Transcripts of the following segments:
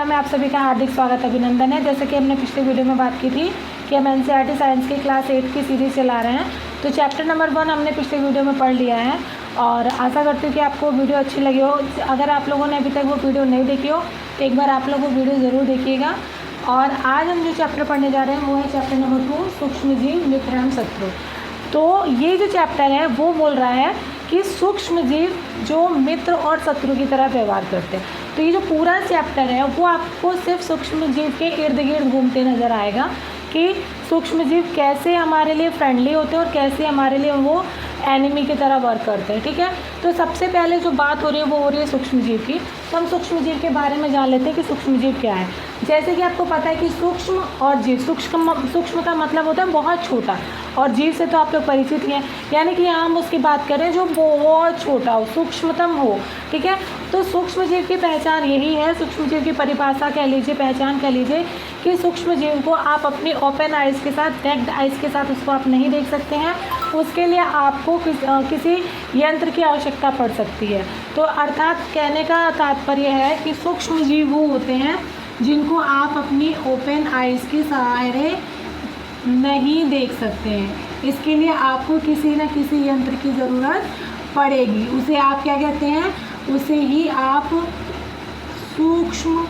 में आप सभी का हार्दिक स्वागत अभिनंदन है। जैसे कि हमने पिछले वीडियो में बात की थी कि हम एनसीईआरटी साइंस की क्लास 8 की सीरीज़ चला रहे हैं। तो चैप्टर नंबर 1 हमने पिछले वीडियो में पढ़ लिया है और आशा करती हूँ कि आपको वीडियो अच्छी लगी हो। अगर आप लोगों ने अभी तक वो वीडियो नहीं देखी हो तो एक बार आप लोग वो वीडियो ज़रूर देखिएगा। और आज हम जो चैप्टर पढ़ने जा रहे हैं वो है चैप्टर नंबर 2, सूक्ष्मजीव मित्र एवं शत्रु। तो ये जो चैप्टर है वो बोल रहा है कि सूक्ष्मजीव जो मित्र और शत्रु की तरह व्यवहार करते हैं। तो ये जो पूरा चैप्टर है वो आपको सिर्फ सूक्ष्मजीव के इर्द गिर्द घूमते नज़र आएगा कि सूक्ष्मजीव कैसे हमारे लिए फ्रेंडली होते हैं और कैसे हमारे लिए वो एनिमी की तरह वर्क करते हैं। ठीक है, तो सबसे पहले जो बात हो रही है वो हो रही है सूक्ष्मजीव की। तो हम सूक्ष्मजीव के बारे में जान लेते हैं कि सूक्ष्मजीव क्या है। जैसे कि आपको पता है कि सूक्ष्म और जीव, सूक्ष्म का मतलब होता है बहुत छोटा, और जीव से तो आप लोग परिचित ही हैं, यानी कि यहाँ हम उसकी बात करें जो बहुत छोटा हो, सूक्ष्मतम हो। ठीक है, तो सूक्ष्मजीव की पहचान यही है, सूक्ष्मजीव की परिभाषा कह लीजिए, पहचान कह लीजिए कि सूक्ष्मजीव को आप अपनी ओपन आइज़ के साथ, नेक्ड आइज़ के साथ उसको आप नहीं देख सकते हैं। उसके लिए आपको किसी यंत्र की आवश्यकता पड़ सकती है। तो अर्थात कहने का तात्पर्य है कि सूक्ष्मजीव वो होते हैं जिनको आप अपनी ओपन आइज़ के सहारे नहीं देख सकते हैं। इसके लिए आपको किसी न किसी यंत्र की ज़रूरत पड़ेगी। उसे आप क्या कहते हैं? उसे ही आप सूक्ष्मदर्शी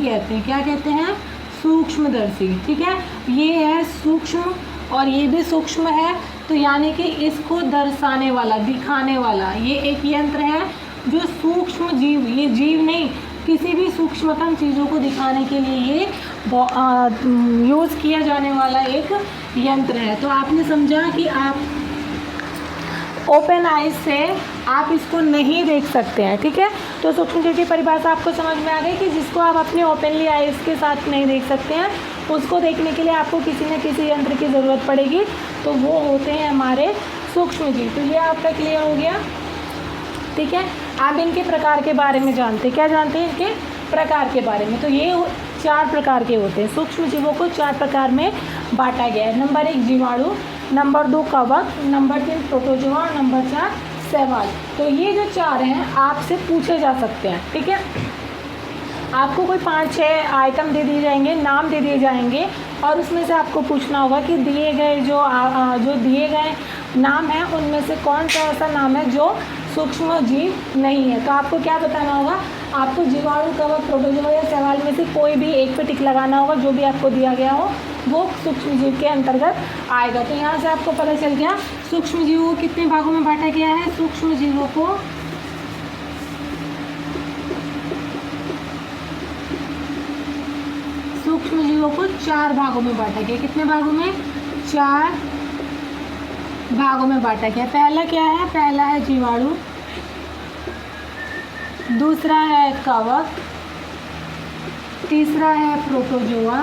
कहते हैं। क्या कहते हैं? सूक्ष्मदर्शी। ठीक है, ये है सूक्ष्म और ये भी सूक्ष्म है, तो यानी कि इसको दर्शाने वाला, दिखाने वाला ये एक यंत्र है जो सूक्ष्म जीव, ये जीव नहीं, किसी भी सूक्ष्मतम चीज़ों को दिखाने के लिए ये यूज़ किया जाने वाला एक यंत्र है। तो आपने समझा कि आप ओपन आइज से आप इसको नहीं देख सकते हैं। ठीक है, तो सूक्ष्मजीव की परिभाषा आपको समझ में आ गई कि जिसको आप अपनी ओपनली आइज़ के साथ नहीं देख सकते हैं उसको देखने के लिए आपको किसी न किसी यंत्र की ज़रूरत पड़ेगी। तो वो होते हैं हमारे सूक्ष्मजीव। तो ये आपका क्लियर हो गया। ठीक है, आप इनके प्रकार के बारे में जानते हैं। क्या जानते हैं? इनके प्रकार के बारे में। तो ये 4 प्रकार के होते हैं। सूक्ष्म जीवों को 4 प्रकार में बांटा गया है। नंबर 1 जीवाणु, नंबर 2 कवक, नंबर 3 प्रोटोजोआ और नंबर 4 शैवाल। तो ये जो 4 हैं आपसे पूछे जा सकते हैं। ठीक है, आपको कोई 5-6 आइटम दे दिए जाएंगे, नाम दे दिए जाएंगे और उसमें से आपको पूछना होगा कि दिए गए जो दिए गए नाम हैं उनमें से कौन सा ऐसा नाम है जो सूक्ष्म जीव नहीं है। तो आपको क्या बताना होगा? आपको जीवाणु, कवक, प्रोटोजोआ या शैवाल में से कोई भी एक पे टिक लगाना होगा। जो भी आपको दिया गया हो वो सूक्ष्म जीव के अंतर्गत आएगा। तो यहाँ से आपको पता चल गया सूक्ष्म जीवों को कितने भागों में बांटा गया है। सूक्ष्म जीवों को 4 भागों में बांटा गया। कितने भागों में? 4 भागों में बांटा गया। पहला क्या है? पहला है जीवाणु, दूसरा है कवक, तीसरा है प्रोटोजोआ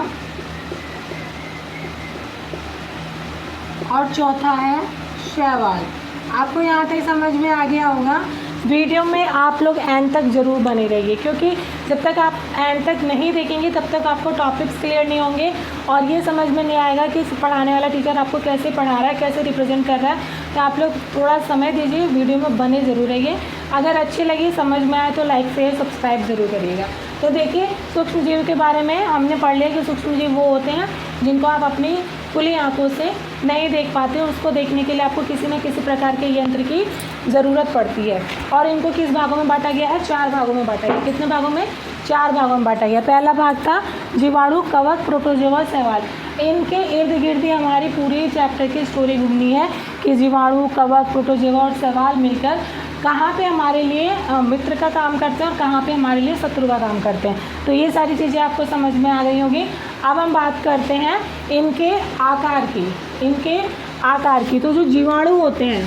और चौथा है शैवाल। आपको यहाँ तक समझ में आ गया होगा। वीडियो में आप लोग एंड तक ज़रूर बने रहिए, क्योंकि जब तक आप एंड तक नहीं देखेंगे तब तक आपको टॉपिक्स क्लियर नहीं होंगे और ये समझ में नहीं आएगा कि पढ़ाने वाला टीचर आपको कैसे पढ़ा रहा है, कैसे रिप्रेजेंट कर रहा है। तो आप लोग थोड़ा समय दीजिए, वीडियो में बने ज़रूर रहिए। अगर अच्छी लगी, समझ में आए तो लाइक, शेयर, सब्सक्राइब ज़रूर करिएगा। तो देखिए, सूक्ष्मजीव के बारे में हमने पढ़ लिया कि सूक्ष्मजीव वो होते हैं जिनको आप अपनी खुली आंखों से नहीं देख पाते हैं। उसको देखने के लिए आपको किसी न किसी प्रकार के यंत्र की ज़रूरत पड़ती है। और इनको किस भागों में बांटा गया है? 4 भागों में बांटा गया। कितने भागों में? 4 भागों में बांटा गया। पहला भाग था जीवाणु, कवक, प्रोटोजोआ, शैवाल। इनके इर्द गिर्द ही हमारी पूरी चैप्टर की स्टोरी घूमनी है कि जीवाणु, कवक, प्रोटोजोआ और शैवाल मिलकर कहाँ पे हमारे लिए मित्र का काम करते हैं और कहाँ पे हमारे लिए शत्रु का काम करते हैं। तो ये सारी चीज़ें आपको समझ में आ गई होगी। अब हम बात करते हैं इनके आकार की। इनके आकार की, तो जो जीवाणु होते हैं,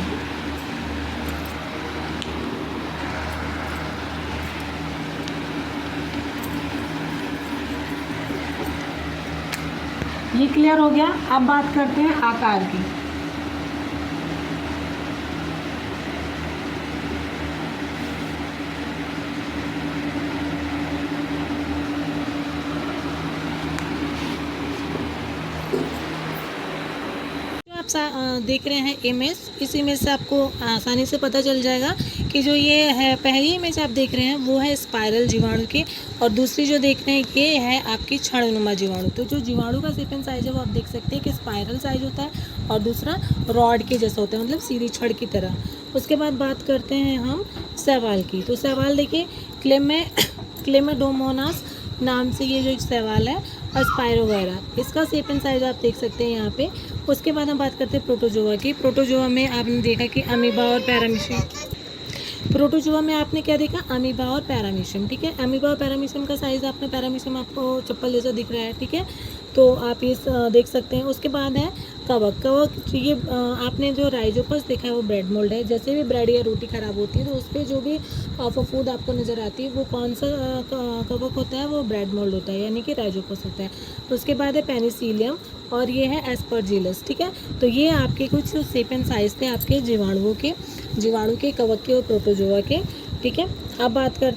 ये क्लियर हो गया। अब बात करते हैं आकार की। देख रहे हैं इमेज, इस इमेज से आपको आसानी से पता चल जाएगा कि जो ये है पहली इमेज आप देख रहे हैं वो है स्पाइरल जीवाणु की, और दूसरी जो देख रहे हैं ये है आपकी छड़नुमा जीवाणु। तो जो जीवाणु का सेप एंड साइज है वो आप देख सकते हैं कि स्पाइरल साइज होता है और दूसरा रॉड के जैसा होता है, मतलब सीधी छड़ की तरह। उसके बाद बात करते हैं हम शैवाल की। तो शैवाल देखिए क्लेमेडोमोनास नाम से ये जो एक शैवाल है, और स्पायरोगैरा, इसका सेप एंड साइज आप देख सकते हैं यहाँ पे। उसके बाद हम बात करते हैं प्रोटोजोआ की। प्रोटोजोआ में आपने देखा कि अमीबा और पैरामीशियम, प्रोटोजोआ में आपने क्या देखा, अमीबा और पैरामीशियम, ठीक है। अमीबा और पैरामीशियम का साइज आपने, पैरामीशियम आपको चप्पल जैसा दिख रहा है, ठीक है, तो आप ये देख सकते हैं। उसके बाद है कवक। ये आपने जो राइजोपस देखा है वो ब्रेड मोल्ड है। जैसे भी ब्रेड या रोटी ख़राब होती है तो उस पर जो भी फूड आपको नज़र आती है वो कौन सा कवक होता है, वो ब्रेड मोल्ड होता है, यानी कि राइजोपस होता है। उसके बाद है पेनिसिलियम, और ये है एस्परजिलस, ठीक है। तो ये आपके कुछ सेप एंड साइज थे आपके जीवाणु के, कवक के और प्रोटोजोआ के, ठीक है। अब बात कर,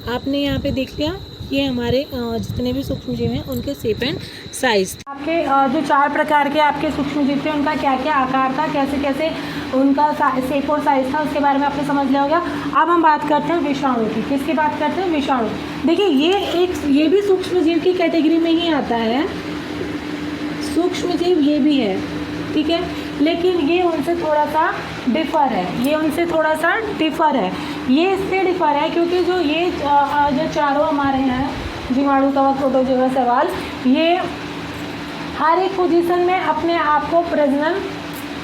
आपने यहाँ पे देख लिया ये हमारे जितने भी सूक्ष्म जीव हैं उनके सेप एंड साइज। आपके जो 4 प्रकार के आपके सूक्ष्म जीव थे उनका क्या क्या आकार था, कैसे कैसे उनका सेप और साइज था, उसके बारे में आपने समझ लिया होगा। अब हम बात करते हैं विषाणु की। किसकी बात करते हैं, विषाणु। देखिए ये भी सूक्ष्म जीव की कैटेगरी में ही आता है, सूक्ष्म जीव ये भी है, ठीक है, लेकिन ये उनसे थोड़ा सा डिफ़र है, ये इससे डिफ़र है क्योंकि जो ये जो चारों हमारे हैं जीवाणु, कवक, प्रोटोजोआ, शैवाल, ये हर एक पोजीशन में अपने आप को प्रजनन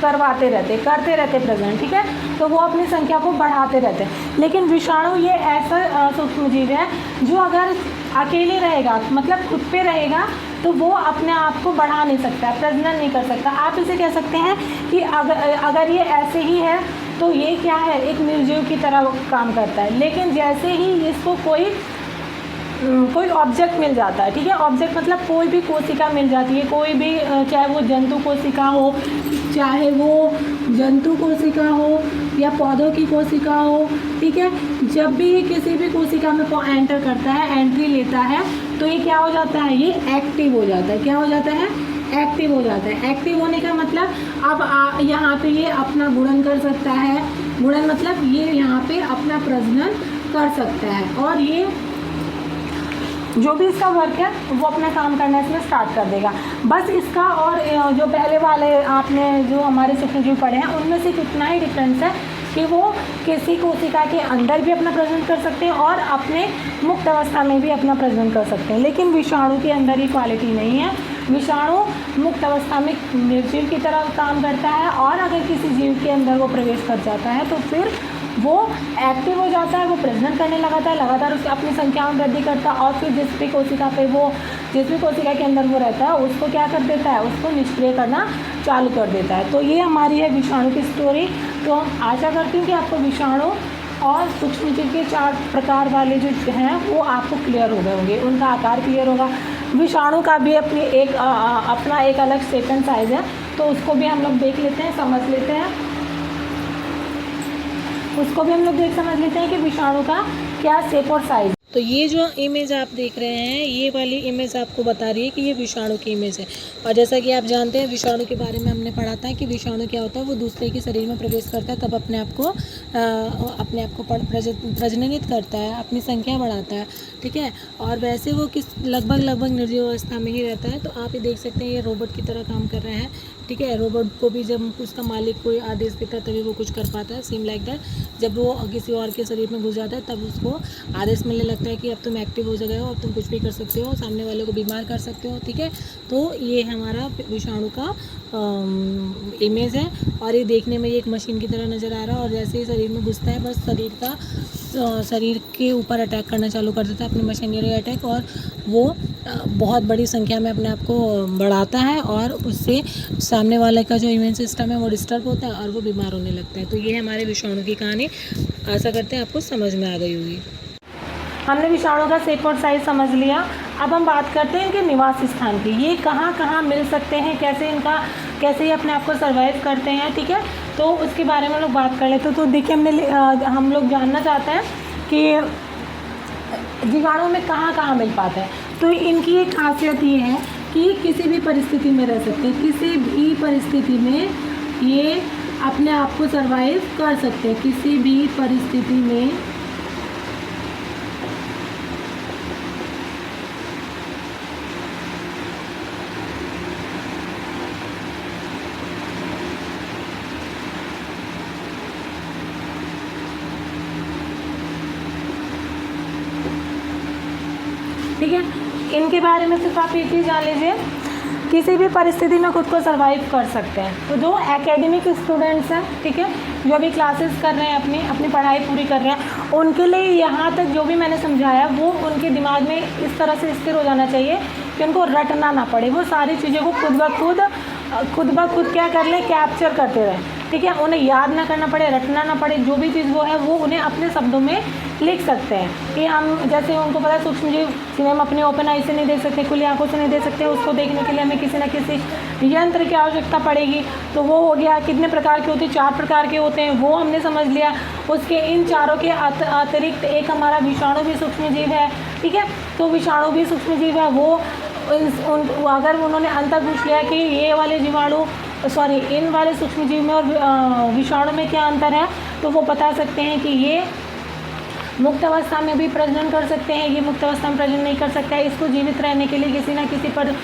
करते रहते प्रजनन, ठीक है, तो वो अपनी संख्या को बढ़ाते रहते हैं। लेकिन विषाणु ये ऐसा सूक्ष्म जीव है जो अगर अकेले रहेगा, मतलब खुद पे रहेगा, तो वो अपने आप को बढ़ा नहीं सकता, प्रजनन नहीं कर सकता। आप इसे कह सकते हैं कि अगर ये ऐसे ही है तो ये क्या है, एक निर्जीव की तरह काम करता है। लेकिन जैसे ही इसको कोई ऑब्जेक्ट मिल जाता है, ठीक है, ऑब्जेक्ट मतलब कोई भी कोशिका मिल जाती है, कोई भी, चाहे वो जंतु कोशिका हो, या पौधों की कोशिका हो, ठीक है, जब भी ये किसी भी कोशिका में एंटर करता है, एंट्री लेता है, तो ये क्या हो जाता है, ये एक्टिव हो जाता है। क्या हो जाता है, एक्टिव हो जाता है। एक्टिव होने का मतलब अब यहाँ पे ये अपना गुणन कर सकता है, गुणन मतलब ये यहाँ पे अपना प्रजनन कर सकता है, और ये जो भी इसका वर्क है वो अपना काम करना इसमें स्टार्ट कर देगा। बस इसका और जो पहले वाले आपने जो हमारे सूक्ष्मजीव पढ़े हैं उनमें सिर्फ इतना ही डिफरेंस है कि वो किसी कोशिका के अंदर भी अपना प्रजनन कर सकते हैं और अपने मुक्त अवस्था में भी अपना प्रजनन कर सकते हैं। लेकिन विषाणु के अंदर ये क्वालिटी नहीं है। विषाणु मुक्त अवस्था में निर्जीव की तरह काम करता है, और अगर किसी जीव के अंदर वो प्रवेश कर जाता है तो फिर वो एक्टिव हो जाता है, वो प्रजनन करने लगाता है, लगातार उसकी अपनी संख्या में वृद्धि करता है, और फिर जिस भी कोशिका के अंदर वो रहता है उसको क्या कर देता है, उसको निष्क्रिय करना चालू कर देता है। तो ये हमारी है विषाणु की स्टोरी। तो हम आशा करती हूँ कि आपको विषाणु और सूक्ष्मजीव के 4 प्रकार वाले जो हैं वो आपको क्लियर हो गए होंगे, उनका आकार क्लियर होगा। विषाणु का भी अपना एक अलग सेप एंड साइज है, तो उसको भी हम लोग देख लेते हैं, समझ लेते हैं। समझ लेते हैं कि विषाणु का क्या सेप और साइज। तो ये जो इमेज आप देख रहे हैं, ये वाली इमेज आपको बता रही है कि ये विषाणु की इमेज है। और जैसा कि आप जानते हैं विषाणु के बारे में हमने पढ़ा था कि विषाणु क्या होता है, वो दूसरे के शरीर में प्रवेश करता है, तब अपने आप को प्रजननित करता है, अपनी संख्या बढ़ाता है, ठीक है। और वैसे वो लगभग निर्जीव अवस्था में ही रहता है। तो आप ये देख सकते हैं ये रोबोट की तरह काम कर रहे हैं, ठीक है। रोबोट को भी जब उसका मालिक कोई आदेश देता है तभी वो कुछ कर पाता है, सेम लाइक दैट। जब वो किसी और के शरीर में घुस जाता है तब उसको आदेश मिलने लगता है कि अब तुम एक्टिव हो गए हो, अब तुम कुछ भी कर सकते हो, सामने वाले को बीमार कर सकते हो, ठीक है। तो ये हमारा विषाणु का इमेज है, और ये देखने में ये एक मशीन की तरह नज़र आ रहा है। और जैसे ही शरीर में घुसता है बस शरीर के ऊपर अटैक करना चालू कर देता है, अपनी मशीनरी अटैक, और वो बहुत बड़ी संख्या में अपने आप को बढ़ाता है, और उससे सामने वाले का जो इम्यून सिस्टम है वो डिस्टर्ब होता है और वो बीमार होने लगता है। तो ये हमारे विषाणु की कहानी, आशा करते हैं आपको समझ में आ गई होगी। हमने विषाणु का सेप और साइज समझ लिया। अब हम बात करते हैं इनके निवास स्थान की। ये कहाँ कहाँ मिल सकते हैं, कैसे ये अपने आप को सर्वाइव करते हैं, ठीक है। तो उसके बारे में हम लोग बात कर लेते हैं। तो देखिए हम लोग जानना चाहते हैं कि जीवाणु में कहाँ कहाँ मिल पाते हैं। तो इनकी एक खासियत ये है कि कि किसी भी परिस्थिति में रह सकते हैं, किसी भी परिस्थिति में ये अपने आप को सरवाइव कर सकते हैं, किसी भी परिस्थिति में ठीक है। इनके बारे में सिर्फ आप एक चीज़ जान लीजिए, किसी भी परिस्थिति में खुद को सरवाइव कर सकते हैं। तो जो एकेडमिक स्टूडेंट्स हैं, ठीक है, जो अभी क्लासेस कर रहे हैं, अपनी पढ़ाई पूरी कर रहे हैं, उनके लिए यहाँ तक जो भी मैंने समझाया वो उनके दिमाग में इस तरह से स्थिर हो जाना चाहिए कि उनको रटना ना पड़े, वो सारी चीज़ों को खुद ब खुद क्या कर ले, कैप्चर करते रहें, ठीक है। उन्हें याद ना करना पड़े, रटना ना पड़े, जो भी चीज़ वो है वो उन्हें अपने शब्दों में लिख सकते हैं। कि हम जैसे उनको पता है सूक्ष्म जीव जिन्हें हम अपनी ओपन आई से नहीं देख सकते, खुली आंखों से नहीं देख सकते, उसको देखने के लिए हमें किसी न किसी यंत्र की आवश्यकता पड़ेगी। तो वो हो गया, कितने प्रकार के होते हैं, 4 प्रकार के होते हैं, वो हमने समझ लिया। उसके इन चारों के अतिरिक्त एक हमारा विषाणु भी सूक्ष्म जीव है, ठीक है। तो विषाणु भी सूक्ष्म जीव है। वो अगर उन्होंने अंतर पूछ लिया कि ये वाले जीवाणु इन वाले सूक्ष्म जीव में और विषाणु में क्या अंतर है, तो वो बता सकते हैं कि ये मुक्त अवस्था में भी प्रजनन कर सकते हैं, ये मुक्त अवस्था में प्रजनन नहीं कर सकता है। इसको जीवित रहने के लिए किसी न किसी पर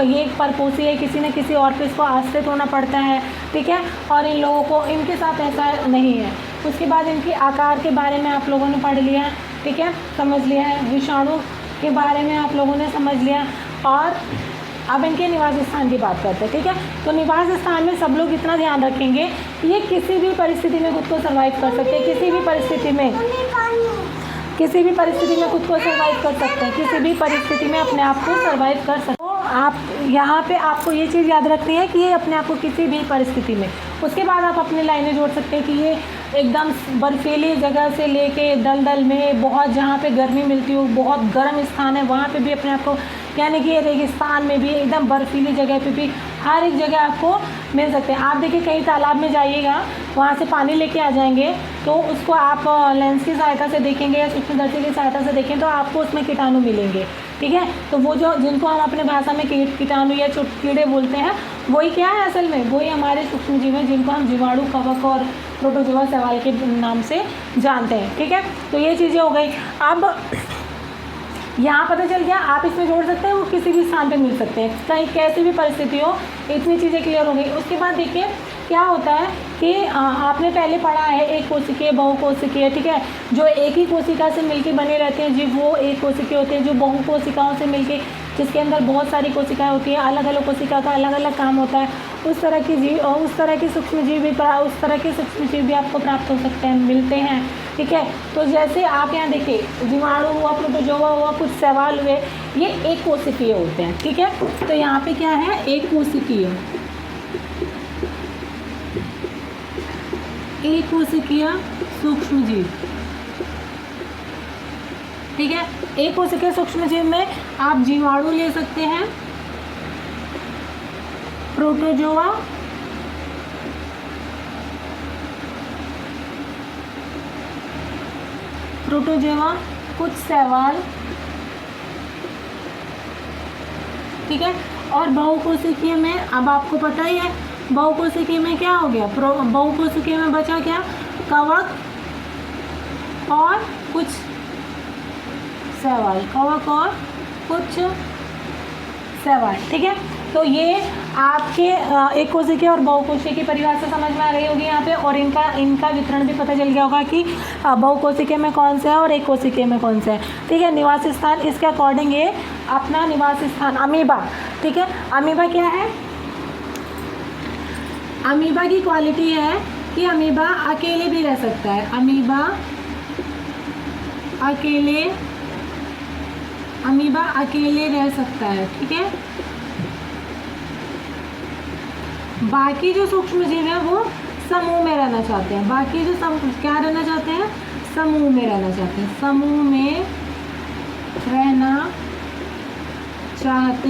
ये परपोषी है, किसी न किसी और पे इसको आश्रित होना पड़ता है, ठीक है। और इन लोगों को इनके साथ ऐसा नहीं है। उसके बाद इनके आकार के बारे में आप लोगों ने पढ़ लिया, ठीक है, समझ लिया है। विषाणु के बारे में आप लोगों ने समझ लिया। और अब इनके निवास स्थान की बात करते हैं, ठीक है। तो निवास स्थान में सब लोग इतना ध्यान रखेंगे कि ये किसी भी परिस्थिति में खुद को सर्वाइव कर सकते हैं, किसी भी परिस्थिति में खुद को सर्वाइव कर सकते हैं, किसी भी परिस्थिति में अपने आप को सर्वाइव कर सकते हैं। तो आप यहाँ पे आपको ये चीज़ याद रखनी है कि ये अपने आप को किसी भी परिस्थिति में। उसके बाद आप अपनी लाइनें जोड़ सकते हैं कि ये एकदम बर्फीली जगह से लेके दलदल में बहुत जहाँ पे गर्मी मिलती हो, बहुत गर्म स्थान है, वहाँ पे भी अपने आप को, यानी कि रेगिस्तान में भी, एकदम बर्फीली जगह पे भी, हर एक जगह आपको मिल सकते हैं। आप देखिए कहीं तालाब में जाइएगा, वहाँ से पानी लेके आ जाएंगे, तो उसको आप लेंस की सहायता से देखेंगे या सूक्ष्मदर्शी की सहायता से देखें तो आपको उसमें कीटाणु मिलेंगे, ठीक है। तो वो जो जिनको हम अपने भाषा में कीटाणु या कीड़े बोलते हैं, वही क्या है असल में, वही हमारे सूक्ष्म जीव हैं जिनको हम जीवाणु, कवक और प्रोटोजोआ शैवाल के नाम से जानते हैं, ठीक है। तो ये चीज़ें हो गई। अब यहाँ पता चल गया, आप इसमें जोड़ सकते हैं, वो किसी भी स्थान पे मिल सकते हैं, कहीं कैसी भी परिस्थिति हो। इतनी चीज़ें क्लियर हो गई। उसके बाद देखिए क्या होता है कि आपने पहले पढ़ा है एक कोशिकीय, बहुकोशिकीय, ठीक है। जो एक ही कोशिका से मिलके बने रहते हैं जीव वो एक कोशिकीय होते हैं। जो बहु कोशिकाओं से मिलके, जिसके अंदर बहुत सारी कोशिकाएं होती हैं, अलग अलग कोशिका का अलग अलग काम होता है, उस तरह की जीव, उस तरह के सूक्ष्म जीव भी आपको प्राप्त हो सकते हैं, मिलते हैं, ठीक है। तो जैसे आप यहाँ देखिए, जीवाणु हुआ, प्रोटोजोआ हुआ, कुछ शैवाल हुए, ये एक कोशिकीय होते हैं, ठीक है। तो यहाँ पे क्या है, एक कोशिकीय सूक्ष्म जीव, ठीक है। एक कोशिकीय सूक्ष्म जीव में आप जीवाणु ले सकते हैं, प्रोटोजोआ, कुछ शैवाल, ठीक है। और बहुकोशिकीय में अब आपको पता ही है, बहुकोशिकीय में क्या हो गया, बहुकोशिकीय में बचा क्या, कवक और कुछ शैवाल, ठीक है। तो ये आपके एक कोशिकीय और बहुकोशिकीय की परिभाषा समझ में आ गई होगी यहाँ पे, और इनका वितरण भी पता चल गया होगा कि बहुकोशिकीय में कौन सा है और एक कोशिकीय में कौन सा है, ठीक है। निवास स्थान, इसके अकॉर्डिंग ये अपना निवास स्थान, अमीबा, ठीक है। अमीबा क्या है, अमीबा की क्वालिटी है कि अमीबा अकेले भी रह सकता है, अमीबा अकेले रह सकता है, ठीक है। बाकी जो सूक्ष्म जीव है वो समूह में रहना चाहते हैं, बाकी जो क्या रहना चाहते हैं, समूह में रहना चाहते हैं, समूह में रहना चाहते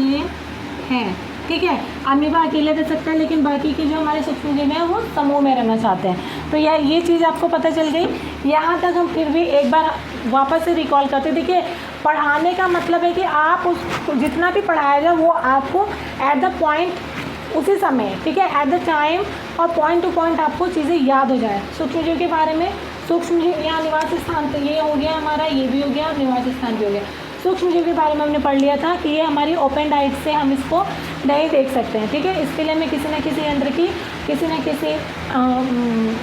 हैं, ठीक है। अमीबा अकेले रह सकता है, लेकिन बाकी के जो हमारे सूक्ष्म जीव हैं वो समूह में रहना चाहते हैं। तो ये चीज़ आपको पता चल गई। यहाँ तक हम फिर भी एक बार वापस से रिकॉल करते, देखिए पढ़ाने का मतलब है कि आप उस जितना भी पढ़ाया जाए वो आपको एट द पॉइंट उसी समय, ठीक है, एट द टाइम और पॉइंट टू पॉइंट आपको चीज़ें याद हो जाए। सूक्ष्म जीव के बारे में, सूक्ष्म जीव यहाँ निवास स्थान, तो ये हो गया हमारा, ये भी हो गया और निवास स्थान भी हो गया। सूक्ष्म जीव के बारे में हमने पढ़ लिया था कि ये हमारी ओपन डाइट से हम इसको नहीं देख सकते हैं, ठीक है। इसके लिए हमें किसी न किसी यंत्र की, किसी न किसी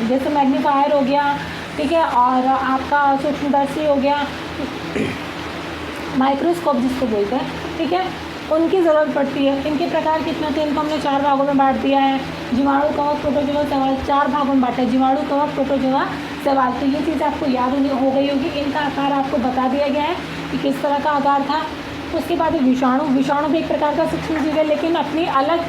जैसे मैग्नीफायर हो गया, ठीक है, और आपका सूक्ष्मदर्शी हो गया, माइक्रोस्कोप जिसको बोलते हैं, ठीक है, उनकी ज़रूरत पड़ती है। इनके प्रकार कितने होते हैं, इनको हमने 4 भागों में बांट दिया है। जीवाणु, कवक, प्रोटोजोआ, शैवाल, 4 भागों में बांटा है, जीवाणु, कवक, प्रोटोजोआ, शैवाल। तो ये चीज़ आपको याद हो गई होगी। इनका आकार आपको बता दिया गया है कि किस तरह का आकार था। उसके बाद विषाणु, विषाणु भी एक प्रकार का सूक्ष्म जीव है, लेकिन अपनी अलग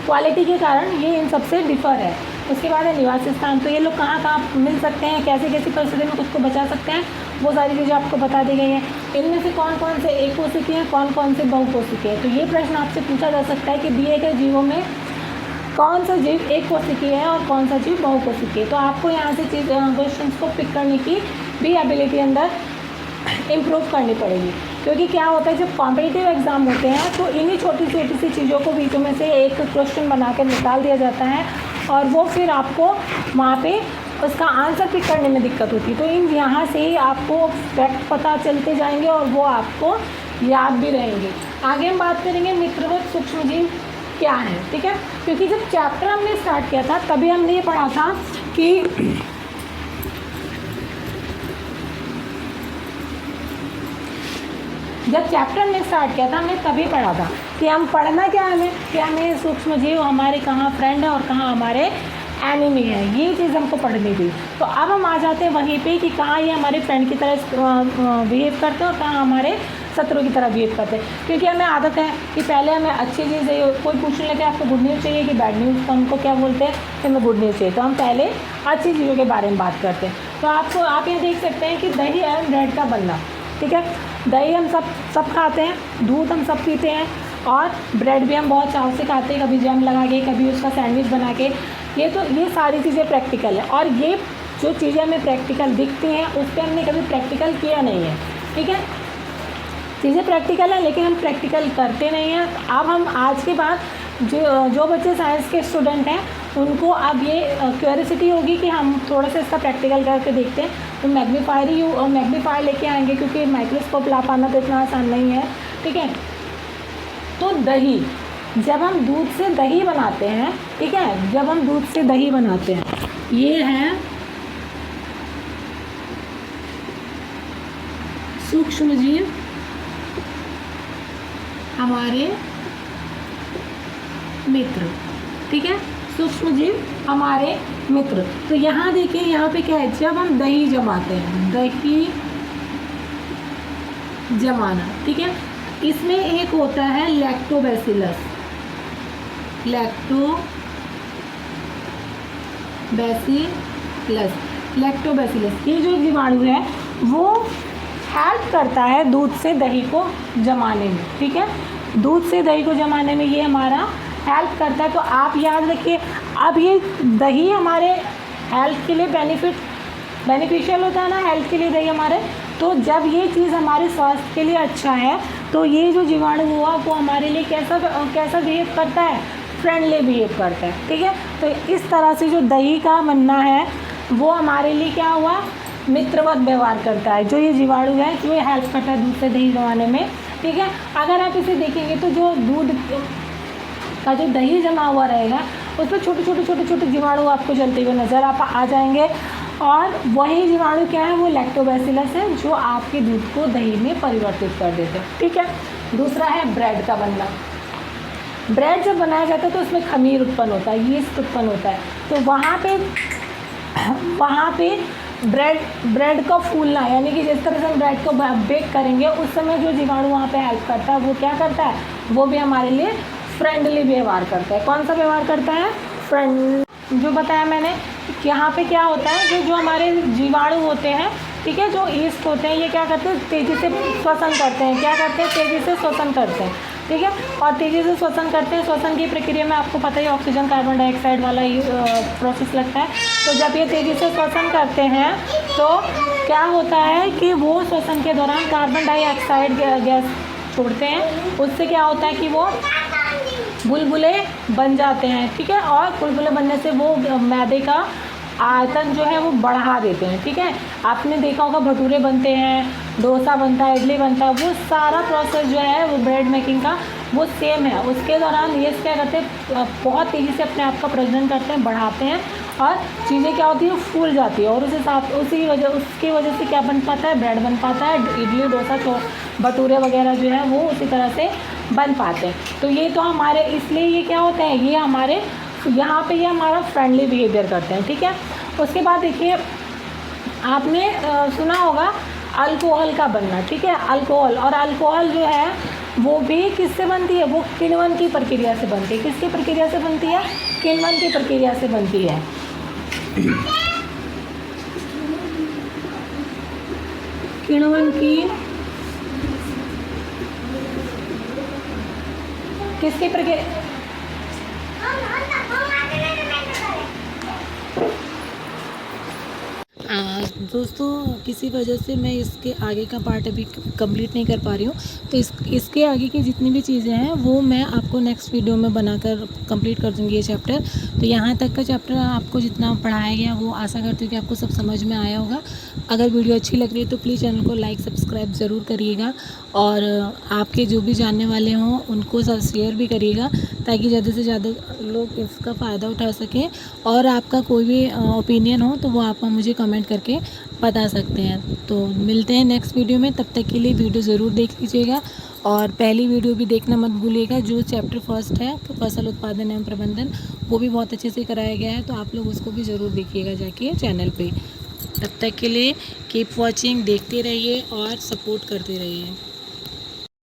क्वालिटी के कारण ये इन सबसे डिफर है। उसके बाद है निवास स्थान, तो ये लोग कहाँ कहाँ मिल सकते हैं, कैसे कैसी परिस्थिति में खुद को बचा सकते हैं, वो सारी चीज़ें आपको बता दी गई हैं। इनमें से कौन कौन से एक कोशिकीय हैं, कौन कौन से बहुकोशिकीय हैं। तो ये प्रश्न आपसे पूछा जा सकता है कि दिए गए जीवों में कौन सा जीव एक कोशिकीय है और कौन सा जीव बहुकोशिकीय है। तो आपको यहाँ से चीज़ क्वेश्चन को पिक करने की भी एबिलिटी अंदर इम्प्रूव करनी पड़ेगी, क्योंकि क्या होता है जब कॉम्पिटिटिव एग्ज़ाम होते हैं तो इन्हीं छोटी छोटी सी चीज़ों को बीचों में से एक क्वेश्चन बना कर निकाल दिया जाता है और वो फिर आपको वहाँ पे उसका आंसर पिक करने में दिक्कत होती है। तो इन यहाँ से ही आपको फैक्ट पता चलते जाएंगे और वो आपको याद भी रहेंगे। आगे हम बात करेंगे मित्रवत सूक्ष्मजीव क्या है, ठीक है, क्योंकि जब चैप्टर हमने स्टार्ट किया था तभी हमने ये पढ़ा था कि जब चैप्टर हमने स्टार्ट किया था हमने तभी पढ़ा था कि हम पढ़ना क्या है हमें, कि हमें सूक्ष्म जीव हमारे कहाँ फ्रेंड है और कहाँ हमारे एनिमी है, ये चीज़ हमको पढ़नी थी। तो अब हम आ जाते हैं वहीं पे कि कहाँ ये हमारे फ्रेंड की तरह बिहेव करते हैं और कहाँ हमारे शत्रु की तरह बिहेव करते हैं। क्योंकि हमें आदत है कि पहले हमें अच्छी चीज़ें, कोई पूछने लगे आपको गुड न्यूज़ चाहिए कि बैड न्यूज़, तो हमको क्या बोलते हैं कि हमें गुड न्यूज़ चाहिए, तो हम पहले अच्छी चीज़ों के बारे में बात करते हैं। तो आप यहाँ देख सकते हैं कि दही एवं ब्रेड का बनना, ठीक है, दही हम सब खाते हैं, दूध हम सब पीते हैं और ब्रेड भी हम बहुत चाव से खाते हैं, कभी जैम लगा के, कभी उसका सैंडविच बना के। ये सारी चीज़ें प्रैक्टिकल है और ये जो चीज़ें हमें प्रैक्टिकल दिखती हैं उस पर हमने कभी प्रैक्टिकल किया नहीं है, ठीक है। चीज़ें प्रैक्टिकल है लेकिन हम प्रैक्टिकल करते नहीं हैं। अब हम आज के बाद जो बच्चे साइंस के स्टूडेंट हैं उनको अब ये क्यूरियोसिटी होगी कि हम थोड़ा सा इसका प्रैक्टिकल करके देखते हैं। तो मैग्नीफायर लेके आएंगे क्योंकि माइक्रोस्कोप ला पाना तो इतना आसान नहीं है, ठीक है। तो दही, जब हम दूध से दही बनाते हैं, ठीक है, जब हम दूध से दही बनाते हैं, ये है सूक्ष्मजीव हमारे मित्र, ठीक है, सूक्ष्मजीव हमारे मित्र। तो यहाँ देखिए, यहाँ पे क्या है, जब हम दही जमाते हैं, दही जमाना, ठीक है, इसमें एक होता है लैक्टोबैसिलस, ये जो जीवाणु है वो हेल्प करता है दूध से दही को जमाने में, ठीक है, दूध से दही को जमाने में ये हमारा हेल्प करता है। तो आप याद रखिए, अब ये दही हमारे हेल्थ के लिए बेनिफिशियल होता है ना, हेल्थ के लिए दही हमारे, तो जब ये चीज़ हमारे स्वास्थ्य के लिए अच्छा है तो ये जो जीवाणु हुआ वो हमारे लिए कैसा बिहेव करता है, फ्रेंडली बिहेव करता है, ठीक है। तो इस तरह से जो दही का बनना है वो हमारे लिए क्या हुआ, मित्रवत व्यवहार करता है। जो ये जीवाणु है जो ये हेल्प करता है दूध से दही जमाने में, ठीक है। अगर आप इसे देखेंगे तो जो दूध का जो दही जमा हुआ रहेगा उस पर छोटे जीवाणु आपको चलते हुए नज़र आ जाएंगे और वही जीवाणु क्या है, वो लैक्टोबैसिलस है जो आपके दूध को दही में परिवर्तित कर देते हैं, ठीक है। दूसरा है ब्रेड का बनना। ब्रेड जब बनाया जाता है तो उसमें खमीर उत्पन्न होता है, यीस्ट उत्पन्न होता है। तो वहाँ पे ब्रेड का फूलना, यानी कि जिस तरह से हम ब्रेड को बेक करेंगे उस समय जो जीवाणु वहाँ पे हेल्प करता है वो क्या करता है, वो भी हमारे लिए फ्रेंडली व्यवहार करता है। कौन सा व्यवहार करता है, फ्रेंड। जो बताया मैंने, यहाँ पे क्या होता है, जो हमारे जीवाणु होते हैं, ठीक है, जो ईस्ट होते हैं, ये क्या करते हैं, तेज़ी से श्वसन करते हैं। क्या करते हैं, तेज़ी से श्वसन करते हैं। ठीक है। और तेज़ी से श्वसन करते हैं। श्वसन की प्रक्रिया में आपको पता ही ऑक्सीजन कार्बन डाइऑक्साइड वाला प्रोसेस लगता है। तो जब ये तेज़ी से श्वसन करते हैं तो क्या होता है कि वो श्वसन के दौरान कार्बन डाइऑक्साइड गैस छोड़ते हैं। उससे क्या होता है कि वो बुलबुले बन जाते हैं, ठीक है। और बुलबुले बनने से वो मैदे का आयतन जो है वो बढ़ा देते हैं, ठीक है। आपने देखा होगा भटूरे बनते हैं, डोसा बनता है, इडली बनता है, वो सारा प्रोसेस जो है वो ब्रेड मेकिंग का वो सेम है। उसके दौरान ये क्या करते हैं, बहुत तेज़ी से अपने आप का प्रजनन करते हैं, बढ़ाते हैं और चीज़ें क्या होती है फूल जाती है और उसकी वजह से क्या बन पाता है, ब्रेड बन पाता है, इडली डोसा भटूरे वगैरह जो है वो उसी तरह से बन पाते हैं। तो ये तो हमारे इसलिए ये क्या होता है, ये हमारे यहाँ पे ये हमारा फ्रेंडली बिहेवियर करते हैं, ठीक है। उसके बाद देखिए आपने सुना होगा अल्कोहल का बनना, ठीक है। अल्कोहल और अल्कोहल जो है वो भी किससे बनती है, वो किण्वन की प्रक्रिया से बनती है। किसकी प्रक्रिया से बनती है, किण्वन की प्रक्रिया से बनती है। किण्वन की किसकी प्रक्रिया, दोस्तों किसी वजह से मैं इसके आगे का पार्ट अभी कंप्लीट नहीं कर पा रही हूँ, तो इसके आगे की जितनी भी चीज़ें हैं वो मैं आपको नेक्स्ट वीडियो में बनाकर कंप्लीट कर दूँगी ये चैप्टर। तो यहाँ तक का चैप्टर आपको जितना पढ़ाया गया वो आशा करती हूँ कि आपको सब समझ में आया होगा। अगर वीडियो अच्छी लग रही है तो प्लीज़ चैनल को लाइक सब्सक्राइब ज़रूर करिएगा और आपके जो भी जानने वाले हों उनको सब शेयर भी करिएगा ताकि ज़्यादा से ज़्यादा लोग इसका फ़ायदा उठा सकें। और आपका कोई भी ओपिनियन हो तो वो आप मुझे कमेंट करके बता सकते हैं। तो मिलते हैं नेक्स्ट वीडियो में, तब तक के लिए वीडियो ज़रूर देख लीजिएगा और पहली वीडियो भी देखना मत भूलिएगा। जो चैप्टर फर्स्ट है फसल उत्पादन एवं प्रबंधन वो भी बहुत अच्छे से कराया गया है, तो आप लोग उसको भी ज़रूर देखिएगा जाके चैनल पे। तब तक के लिए कीप वॉचिंग, देखते रहिए और सपोर्ट करते रहिए।